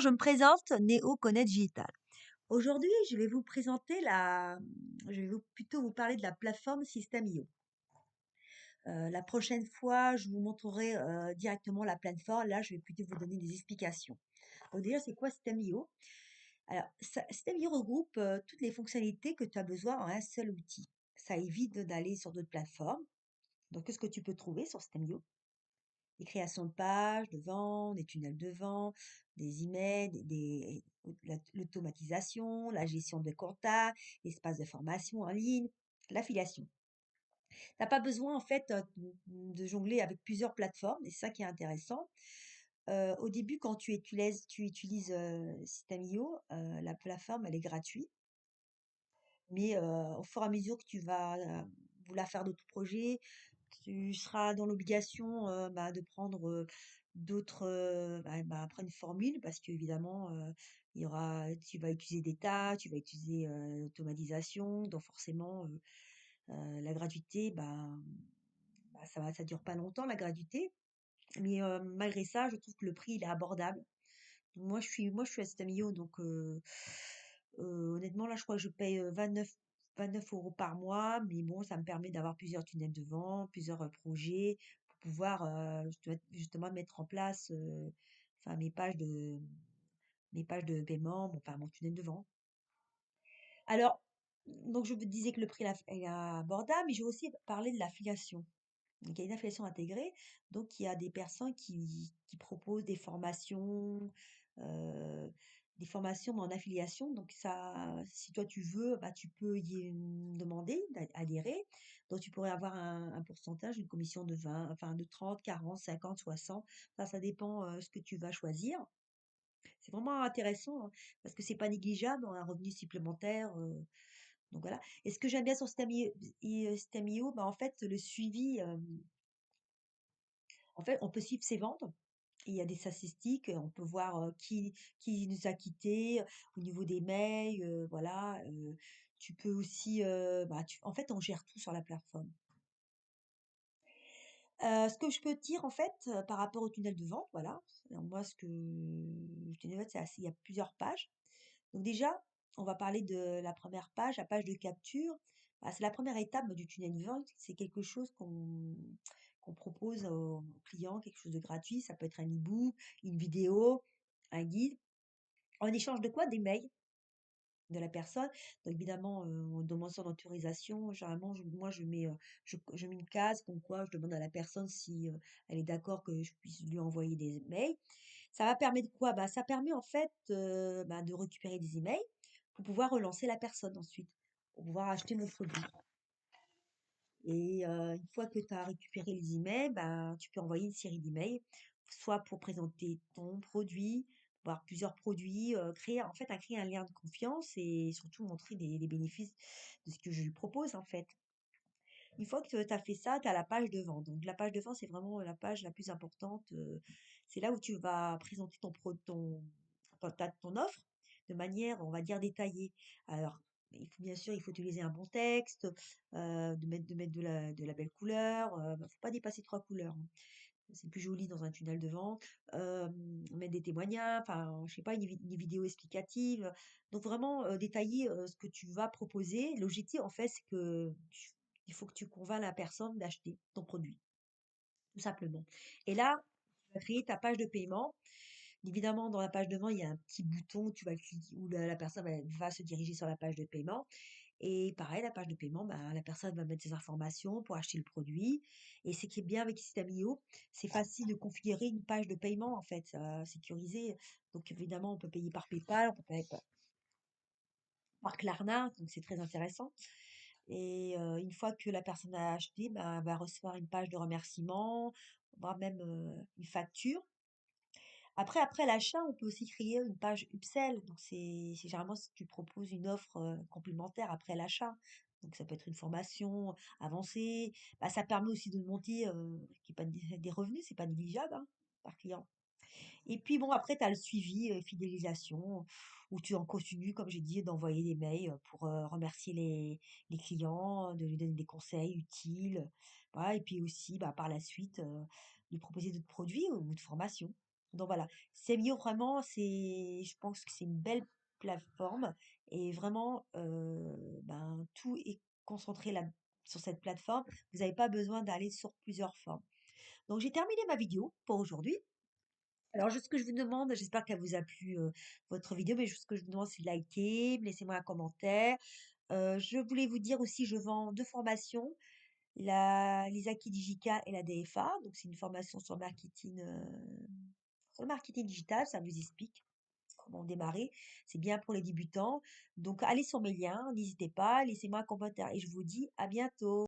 je me présente, Néo Connect Digital. Aujourd'hui, je vais plutôt vous parler de la plateforme System.io. La prochaine fois, je vous montrerai directement la plateforme. Là, je vais plutôt vous donner des explications. Donc déjà, c'est quoi System.io? Alors, System.io regroupe toutes les fonctionnalités que tu as besoin en un seul outil. Ça évite d'aller sur d'autres plateformes. Donc, qu'est-ce que tu peux trouver sur System.io? Des créations de pages, de vente, des tunnels de vente, des emails, l'automatisation, la gestion de contacts, l'espace de formation en ligne, l'affiliation. T'as pas besoin en fait de jongler avec plusieurs plateformes et c'est ça qui est intéressant. Au début, quand tu utilises System.io, la plateforme elle est gratuite, mais au fur et à mesure que tu vas vouloir faire d'autres projets, tu seras dans l'obligation de prendre d'autres, après une formule, parce qu'évidemment, tu vas utiliser des tas, tu vas utiliser l'automatisation, donc forcément, la gratuité, ça dure pas longtemps, la gratuité, mais malgré ça, je trouve que le prix, il est abordable. Moi, je suis à Stamio, donc honnêtement, là, je crois que je paye 29 € par mois, mais bon, ça me permet d'avoir plusieurs tunnels de vente, plusieurs projets, pour pouvoir justement mettre en place enfin, mes pages de paiement, enfin, mon tunnel de vente. Alors, donc, je vous disais que le prix est abordable, mais je vais aussi parler de l'affiliation. Donc, il y a une affiliation intégrée. Donc, il y a des personnes qui proposent des formations en affiliation. Donc, ça, si toi tu veux, tu peux demander d'adhérer. Donc, tu pourrais avoir un pourcentage, une commission de 20, enfin de 30, 40, 50, 60. Ça dépend ce que tu vas choisir. C'est vraiment intéressant, hein, parce que c'est pas négligeable, un revenu supplémentaire. Donc voilà. Et ce que j'aime bien sur Stamio, en fait, le suivi. En fait, on peut suivre ses ventes. Il y a des statistiques, on peut voir qui nous a quittés au niveau des mails, voilà. Tu peux aussi, en fait, on gère tout sur la plateforme. Ce que je peux te dire, en fait, par rapport au tunnel de vente, voilà. Alors moi, le tunnel de vente, il y a plusieurs pages. Donc déjà, on va parler de la première page, la page de capture. C'est la première étape du tunnel de vente. C'est quelque chose qu'on propose aux clients, quelque chose de gratuit. Ça peut être un e-book, une vidéo, un guide. En échange de quoi? Des mails de la personne. Donc évidemment, on demande son autorisation. Généralement, moi, je mets une case comme quoi je demande à la personne si elle est d'accord que je puisse lui envoyer des mails. Ça va permettre quoi? Ça permet en fait de récupérer des emails pour pouvoir relancer la personne ensuite, pour pouvoir acheter mon produit. Et une fois que tu as récupéré les emails, tu peux envoyer une série d'emails, soit pour présenter ton produit, voire plusieurs produits, créer un lien de confiance et surtout montrer les bénéfices de ce que je lui propose en fait. Une fois que tu as fait ça, tu as la page de vente. Donc la page de vente, c'est vraiment la page la plus importante. C'est là où tu vas présenter ton offre de manière, on va dire, détaillée. Alors, bien sûr, il faut utiliser un bon texte, de mettre de la belle couleur. Faut pas dépasser 3 couleurs, hein. C'est plus joli dans un tunnel de vente. Mettre des témoignages, enfin, je sais pas, une vidéo explicative. Donc vraiment détailler ce que tu vas proposer. L'objectif, en fait, c'est que il faut que tu convaincs la personne d'acheter ton produit, tout simplement. Et là, tu vas créer ta page de paiement. Évidemment, dans la page de vente, il y a un petit bouton, tu vas cliquer, où la personne va se diriger sur la page de paiement. Et pareil, la page de paiement, la personne va mettre ses informations pour acheter le produit. Et ce qui est bien avec System.io, c'est facile de configurer une page de paiement, en fait, sécurisée. Donc, évidemment, on peut payer par PayPal, on peut payer par Klarna, donc c'est très intéressant. Et une fois que la personne a acheté, elle va recevoir une page de remerciement, voire même une facture. Après l'achat, on peut aussi créer une page upsell. Donc, c'est généralement si tu proposes une offre complémentaire après l'achat. Donc, ça peut être une formation avancée. Ça permet aussi de monter des revenus, c'est pas négligeable, hein, par client. Et puis, bon, après, tu as le suivi, fidélisation, où tu en continues, comme j'ai dit, d'envoyer des mails pour remercier les clients, de lui donner des conseils utiles. Voilà, et puis aussi, par la suite, lui proposer d'autres produits ou de formations. Donc voilà, Semio vraiment, je pense que c'est une belle plateforme et vraiment, ben, tout est concentré là sur cette plateforme. Vous n'avez pas besoin d'aller sur plusieurs formes. Donc j'ai terminé ma vidéo pour aujourd'hui. Alors, ce que je vous demande, j'espère qu'elle vous a plu, votre vidéo, mais ce que je vous demande, c'est de liker, laissez-moi un commentaire. Je voulais vous dire aussi, je vends 2 formations, la l'ISAKI Digital et la DFA. Donc, c'est une formation sur le marketing digital, ça vous explique comment démarrer. C'est bien pour les débutants. Donc, allez sur mes liens, n'hésitez pas, laissez-moi un commentaire et je vous dis à bientôt.